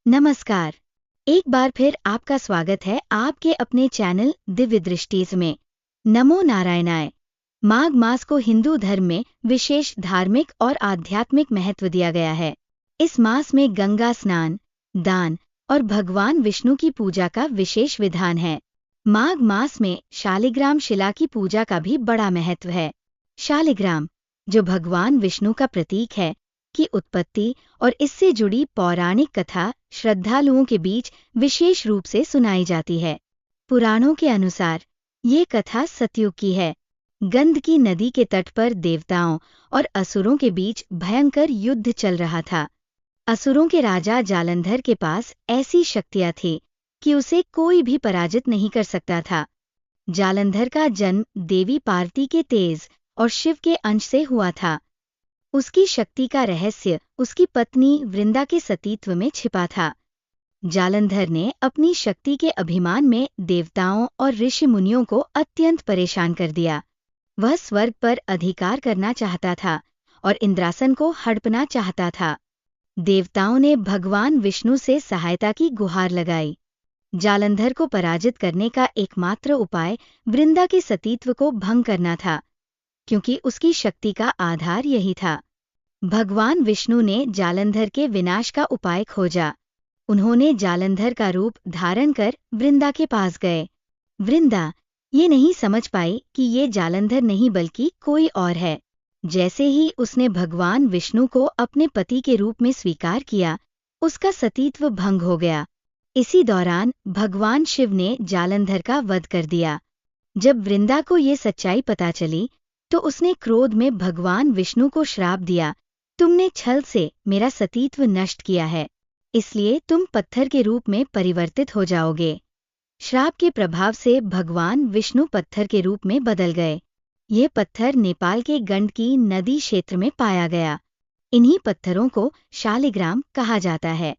नमस्कार। एक बार फिर आपका स्वागत है आपके अपने चैनल दिव्य दृष्टिज में। नमो नारायणाय। माघ मास को हिंदू धर्म में विशेष धार्मिक और आध्यात्मिक महत्व दिया गया है। इस मास में गंगा स्नान, दान और भगवान विष्णु की पूजा का विशेष विधान है। माघ मास में शालिग्राम शिला की पूजा का भी बड़ा महत्व है। शालिग्राम, जो भगवान विष्णु का प्रतीक है, की उत्पत्ति और इससे जुड़ी पौराणिक कथा श्रद्धालुओं के बीच विशेष रूप से सुनाई जाती है। पुराणों के अनुसार ये कथा सतयुग की है। गंडकी नदी के तट पर देवताओं और असुरों के बीच भयंकर युद्ध चल रहा था। असुरों के राजा जालंधर के पास ऐसी शक्तियां थी कि उसे कोई भी पराजित नहीं कर सकता था। जालंधर का जन्म देवी पार्वती के तेज और शिव के अंश से हुआ था। उसकी शक्ति का रहस्य उसकी पत्नी वृंदा के सतीत्व में छिपा था। जालंधर ने अपनी शक्ति के अभिमान में देवताओं और ऋषि मुनियों को अत्यंत परेशान कर दिया। वह स्वर्ग पर अधिकार करना चाहता था और इंद्रासन को हड़पना चाहता था। देवताओं ने भगवान विष्णु से सहायता की गुहार लगाई। जालंधर को पराजित करने का एकमात्र उपाय वृंदा के सतीत्व को भंग करना था, क्योंकि उसकी शक्ति का आधार यही था। भगवान विष्णु ने जालंधर के विनाश का उपाय खोजा। उन्होंने जालंधर का रूप धारण कर वृंदा के पास गए। वृंदा ये नहीं समझ पाई कि ये जालंधर नहीं बल्कि कोई और है। जैसे ही उसने भगवान विष्णु को अपने पति के रूप में स्वीकार किया, उसका सतीत्व भंग हो गया। इसी दौरान भगवान शिव ने जालंधर का वध कर दिया। जब वृंदा को ये सच्चाई पता चली तो उसने क्रोध में भगवान विष्णु को श्राप दिया, तुमने छल से मेरा सतीत्व नष्ट किया है, इसलिए तुम पत्थर के रूप में परिवर्तित हो जाओगे। श्राप के प्रभाव से भगवान विष्णु पत्थर के रूप में बदल गए। ये पत्थर नेपाल के गंडकी नदी क्षेत्र में पाया गया। इन्हीं पत्थरों को शालिग्राम कहा जाता है।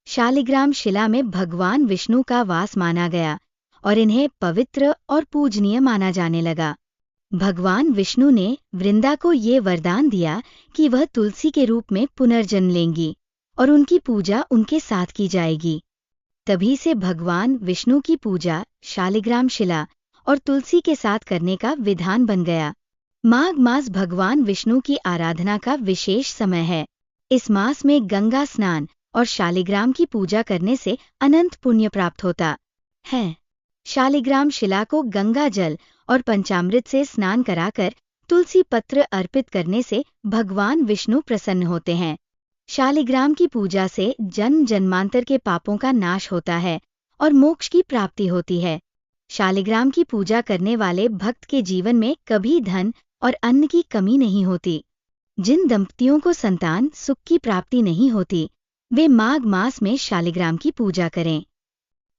शालिग्राम शिला में भगवान विष्णु का वास माना गया और इन्हें पवित्र और पूजनीय माना जाने लगा। भगवान विष्णु ने वृंदा को ये वरदान दिया कि वह तुलसी के रूप में पुनर्जन्म लेंगी और उनकी पूजा उनके साथ की जाएगी। तभी से भगवान विष्णु की पूजा शालिग्राम शिला और तुलसी के साथ करने का विधान बन गया। माघ मास भगवान विष्णु की आराधना का विशेष समय है। इस मास में गंगा स्नान और शालिग्राम की पूजा करने से अनंत पुण्य प्राप्त होता है। शालिग्राम शिला को गंगा जल और पंचामृत से स्नान कराकर तुलसी पत्र अर्पित करने से भगवान विष्णु प्रसन्न होते हैं। शालिग्राम की पूजा से जन्म जन्मांतर के पापों का नाश होता है और मोक्ष की प्राप्ति होती है। शालिग्राम की पूजा करने वाले भक्त के जीवन में कभी धन और अन्न की कमी नहीं होती। जिन दंपतियों को संतान सुख की प्राप्ति नहीं होती, वे माघ मास में शालिग्राम की पूजा करें।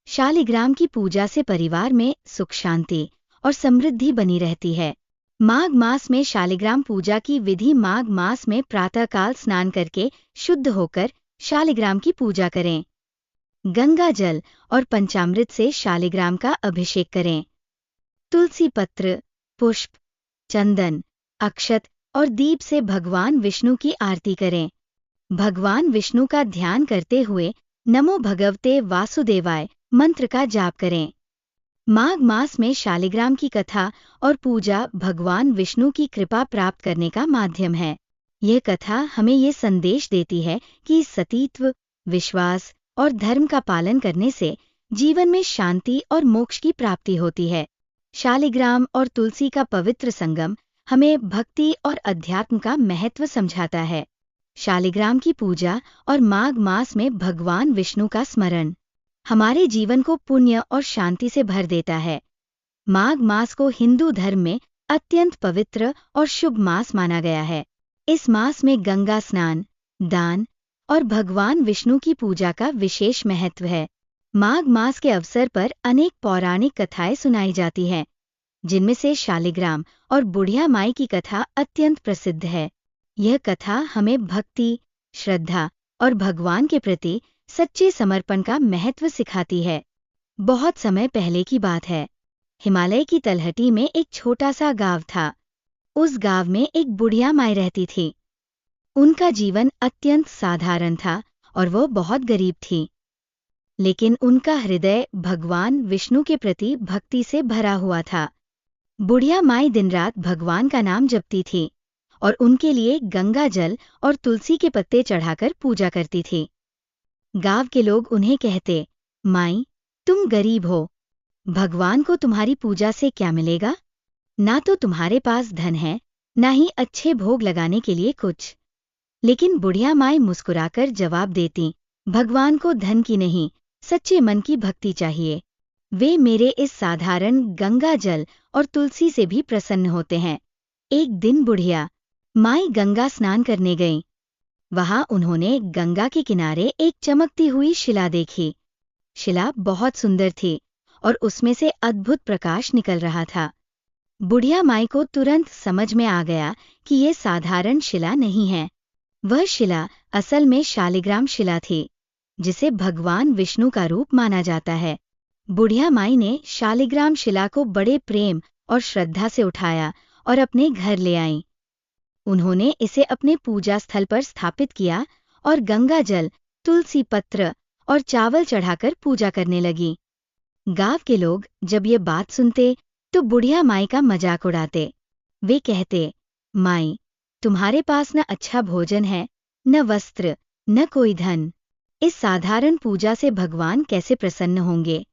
शालिग्राम की पूजा से परिवार में सुख शांति और समृद्धि बनी रहती है। माघ मास में शालिग्राम पूजा की विधि: माघ मास में प्रातःकाल स्नान करके शुद्ध होकर शालिग्राम की पूजा करें। गंगा जल और पंचामृत से शालिग्राम का अभिषेक करें। तुलसी पत्र, पुष्प, चंदन, अक्षत और दीप से भगवान विष्णु की आरती करें। भगवान विष्णु का ध्यान करते हुए नमो भगवते वासुदेवाय मंत्र का जाप करें। माघ मास में शालिग्राम की कथा और पूजा भगवान विष्णु की कृपा प्राप्त करने का माध्यम है। यह कथा हमें ये संदेश देती है कि सतीत्व, विश्वास और धर्म का पालन करने से जीवन में शांति और मोक्ष की प्राप्ति होती है। शालिग्राम और तुलसी का पवित्र संगम हमें भक्ति और अध्यात्म का महत्व समझाता है। शालिग्राम की पूजा और माघ मास में भगवान विष्णु का स्मरण हमारे जीवन को पुण्य और शांति से भर देता है। माघ मास को हिंदू धर्म में अत्यंत पवित्र और शुभ मास माना गया है। इस मास में गंगा स्नान, दान और भगवान विष्णु की पूजा का विशेष महत्व है। माघ मास के अवसर पर अनेक पौराणिक कथाएं सुनाई जाती हैं, जिनमें से शालिग्राम और बुढ़िया माई की कथा अत्यंत प्रसिद्ध है। यह कथा हमें भक्ति, श्रद्धा और भगवान के प्रति सच्चे समर्पण का महत्व सिखाती है। बहुत समय पहले की बात है। हिमालय की तलहटी में एक छोटा सा गांव था। उस गांव में एक बुढ़िया माई रहती थी। उनका जीवन अत्यंत साधारण था और वो बहुत गरीब थी। लेकिन उनका हृदय भगवान विष्णु के प्रति भक्ति से भरा हुआ था। बुढ़िया माई दिन रात भगवान का नाम जपती थी और उनके लिए गंगा जल और तुलसी के पत्ते चढ़ाकर पूजा करती थी। गांव के लोग उन्हें कहते, माई, तुम गरीब हो, भगवान को तुम्हारी पूजा से क्या मिलेगा? ना तो तुम्हारे पास धन है, ना ही अच्छे भोग लगाने के लिए कुछ। लेकिन बुढ़िया माई मुस्कुराकर जवाब देती, भगवान को धन की नहीं, सच्चे मन की भक्ति चाहिए। वे मेरे इस साधारण गंगा जल और तुलसी से भी प्रसन्न होते हैं। एक दिन बुढ़िया माई गंगा स्नान करने गईं। वहां उन्होंने गंगा के किनारे एक चमकती हुई शिला देखी। शिला बहुत सुंदर थी और उसमें से अद्भुत प्रकाश निकल रहा था। बुढ़िया माई को तुरंत समझ में आ गया कि ये साधारण शिला नहीं है। वह शिला असल में शालिग्राम शिला थी, जिसे भगवान विष्णु का रूप माना जाता है। बुढ़िया माई ने शालिग्राम शिला को बड़े प्रेम और श्रद्धा से उठाया और अपने घर ले आईं। उन्होंने इसे अपने पूजा स्थल पर स्थापित किया और गंगा जल, तुलसी पत्र और चावल चढ़ाकर पूजा करने लगी। गांव के लोग जब ये बात सुनते तो बुढ़िया माई का मजाक उड़ाते। वे कहते, माई, तुम्हारे पास न अच्छा भोजन है, न वस्त्र, न कोई धन। इस साधारण पूजा से भगवान कैसे प्रसन्न होंगे?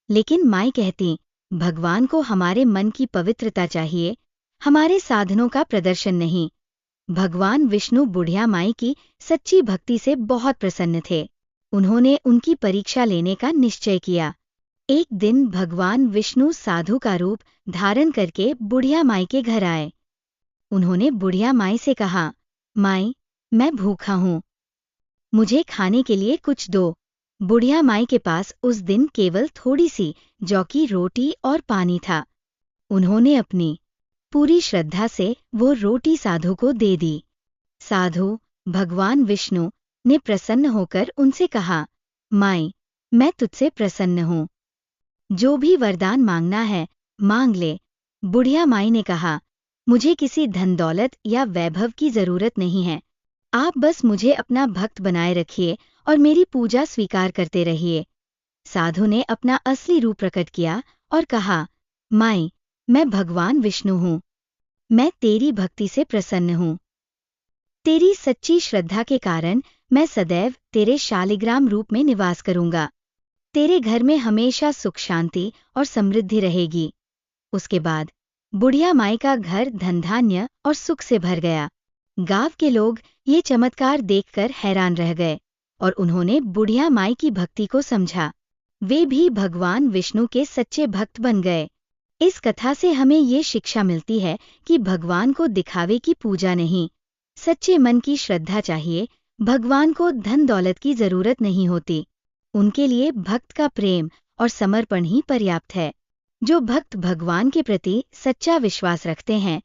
लेकिन माई कहती, भगवान को हमारे मन की पवित्रता चाहिए, हमारे साधनों का प्रदर्शन नहीं। भगवान विष्णु बुढ़िया माई की सच्ची भक्ति से बहुत प्रसन्न थे। उन्होंने उनकी परीक्षा लेने का निश्चय किया। एक दिन भगवान विष्णु साधु का रूप धारण करके बुढ़िया माई के घर आए। उन्होंने बुढ़िया माई से कहा, माई, मैं भूखा हूँ, मुझे खाने के लिए कुछ दो। बुढ़िया माई के पास उस दिन केवल थोड़ी सी जौ की रोटी और पानी था। उन्होंने अपनी पूरी श्रद्धा से वो रोटी साधु को दे दी। साधु भगवान विष्णु ने प्रसन्न होकर उनसे कहा, माई, मैं तुझसे प्रसन्न हूँ, जो भी वरदान मांगना है मांग ले। बुढ़िया माई ने कहा, मुझे किसी धन दौलत या वैभव की जरूरत नहीं है, आप बस मुझे अपना भक्त बनाए रखिए और मेरी पूजा स्वीकार करते रहिए। साधु ने अपना असली रूप प्रकट किया और कहा, माई, मैं भगवान विष्णु हूँ, मैं तेरी भक्ति से प्रसन्न हूँ। तेरी सच्ची श्रद्धा के कारण मैं सदैव तेरे शालिग्राम रूप में निवास करूंगा। तेरे घर में हमेशा सुख शांति और समृद्धि रहेगी। उसके बाद बुढ़िया माई का घर धनधान्य और सुख से भर गया। गांव के लोग ये चमत्कार देखकर हैरान रह गए और उन्होंने बुढ़िया माई की भक्ति को समझा। वे भी भगवान विष्णु के सच्चे भक्त बन गए। इस कथा से हमें ये शिक्षा मिलती है कि भगवान को दिखावे की पूजा नहीं, सच्चे मन की श्रद्धा चाहिए। भगवान को धन दौलत की जरूरत नहीं होती, उनके लिए भक्त का प्रेम और समर्पण ही पर्याप्त है। जो भक्त भगवान के प्रति सच्चा विश्वास रखते हैं,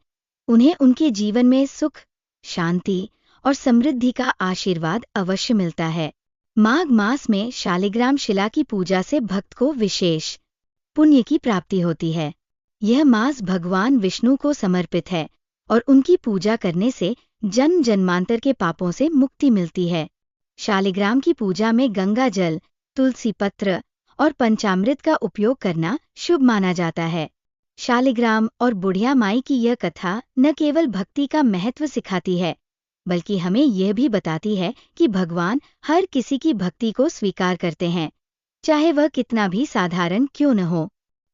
उन्हें उनके जीवन में सुख, शांति और समृद्धि का आशीर्वाद अवश्य मिलता है। माघ मास में शालिग्राम शिला की पूजा से भक्त को विशेष पुण्य की प्राप्ति होती है। यह मास भगवान विष्णु को समर्पित है और उनकी पूजा करने से जन्म जन्मांतर के पापों से मुक्ति मिलती है। शालिग्राम की पूजा में गंगा जल, तुलसी पत्र और पंचामृत का उपयोग करना शुभ माना जाता है। शालिग्राम और बुढ़िया माई की यह कथा न केवल भक्ति का महत्व सिखाती है, बल्कि हमें यह भी बताती है कि भगवान हर किसी की भक्ति को स्वीकार करते हैं, चाहे वह कितना भी साधारण क्यों न हो।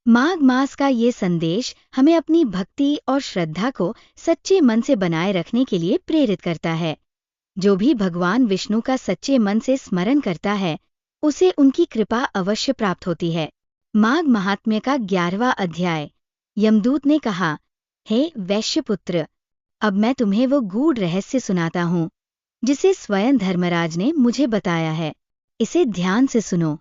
माघ मास का ये संदेश हमें अपनी भक्ति और श्रद्धा को सच्चे मन से बनाए रखने के लिए प्रेरित करता है। जो भी भगवान विष्णु का सच्चे मन से स्मरण करता है, उसे उनकी कृपा अवश्य प्राप्त होती है। माघ महात्म्य का 11वां अध्याय। यमदूत ने कहा, हे वैश्यपुत्र, अब मैं तुम्हें वो गूढ़ रहस्य सुनाता हूँ, जिसे स्वयं धर्मराज ने मुझे बताया है। इसे ध्यान से सुनो।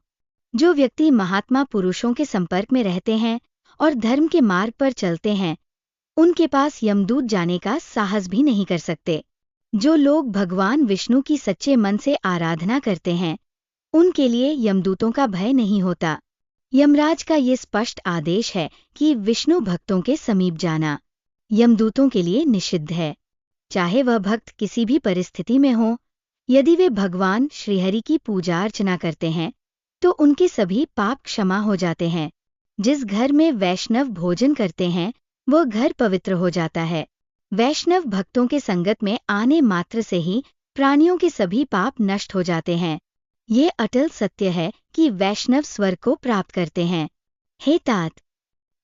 जो व्यक्ति महात्मा पुरुषों के संपर्क में रहते हैं और धर्म के मार्ग पर चलते हैं, उनके पास यमदूत जाने का साहस भी नहीं कर सकते। जो लोग भगवान विष्णु की सच्चे मन से आराधना करते हैं, उनके लिए यमदूतों का भय नहीं होता। यमराज का ये स्पष्ट आदेश है कि विष्णु भक्तों के समीप जाना यमदूतों के लिए निषिद्ध है, चाहे वह भक्त किसी भी परिस्थिति में हो। यदि वे भगवान श्रीहरि की पूजा अर्चना करते हैं, तो उनके सभी पाप क्षमा हो जाते हैं। जिस घर में वैष्णव भोजन करते हैं वह घर पवित्र हो जाता है। वैष्णव भक्तों के संगत में आने मात्र से ही प्राणियों के सभी पाप नष्ट हो जाते हैं। ये अटल सत्य है कि वैष्णव स्वर्ग को प्राप्त करते हैं। हे तात,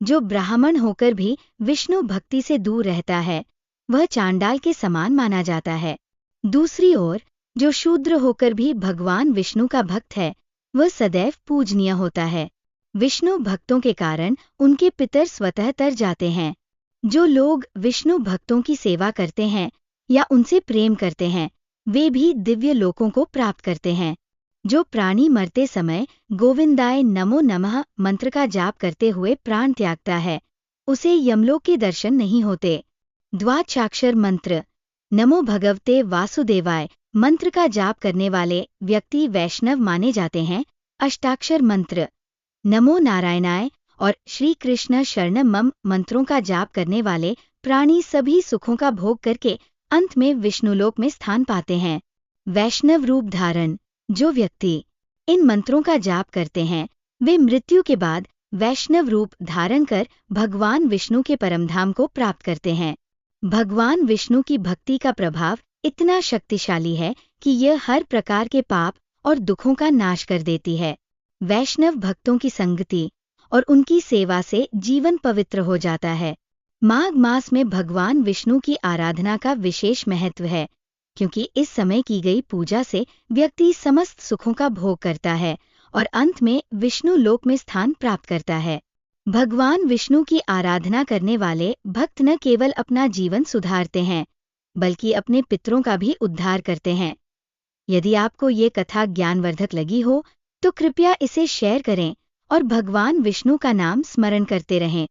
जो ब्राह्मण होकर भी विष्णु भक्ति से दूर रहता है वह चांडाल के समान माना जाता है। दूसरी ओर जो शूद्र होकर भी भगवान विष्णु का भक्त है वह सदैव पूजनीय होता है। विष्णु भक्तों के कारण उनके पितर स्वतः तर जाते हैं। जो लोग विष्णु भक्तों की सेवा करते हैं या उनसे प्रेम करते हैं वे भी दिव्य लोकों को प्राप्त करते हैं। जो प्राणी मरते समय गोविंदाय नमो नमः मंत्र का जाप करते हुए प्राण त्यागता है उसे यमलोक के दर्शन नहीं होते। द्वादशाक्षर मंत्र नमो भगवते वासुदेवाय मंत्र का जाप करने वाले व्यक्ति वैष्णव माने जाते हैं। अष्टाक्षर मंत्र नमो नारायणाय और श्री कृष्ण शरणम मम मंत्रों का जाप करने वाले प्राणी सभी सुखों का भोग करके अंत में विष्णुलोक में स्थान पाते हैं। वैष्णव रूप धारण जो व्यक्ति इन मंत्रों का जाप करते हैं वे मृत्यु के बाद वैष्णव रूप धारण कर भगवान विष्णु के परमधाम को प्राप्त करते हैं। भगवान विष्णु की भक्ति का प्रभाव इतना शक्तिशाली है कि यह हर प्रकार के पाप और दुखों का नाश कर देती है। वैष्णव भक्तों की संगति और उनकी सेवा से जीवन पवित्र हो जाता है। माघ मास में भगवान विष्णु की आराधना का विशेष महत्व है क्योंकि इस समय की गई पूजा से व्यक्ति समस्त सुखों का भोग करता है और अंत में विष्णु लोक में स्थान प्राप्त करता है। भगवान विष्णु की आराधना करने वाले भक्त न केवल अपना जीवन सुधारते हैं बल्कि अपने पितरों का भी उद्धार करते हैं। यदि आपको ये कथा ज्ञानवर्धक लगी हो तो कृपया इसे शेयर करें और भगवान विष्णु का नाम स्मरण करते रहें।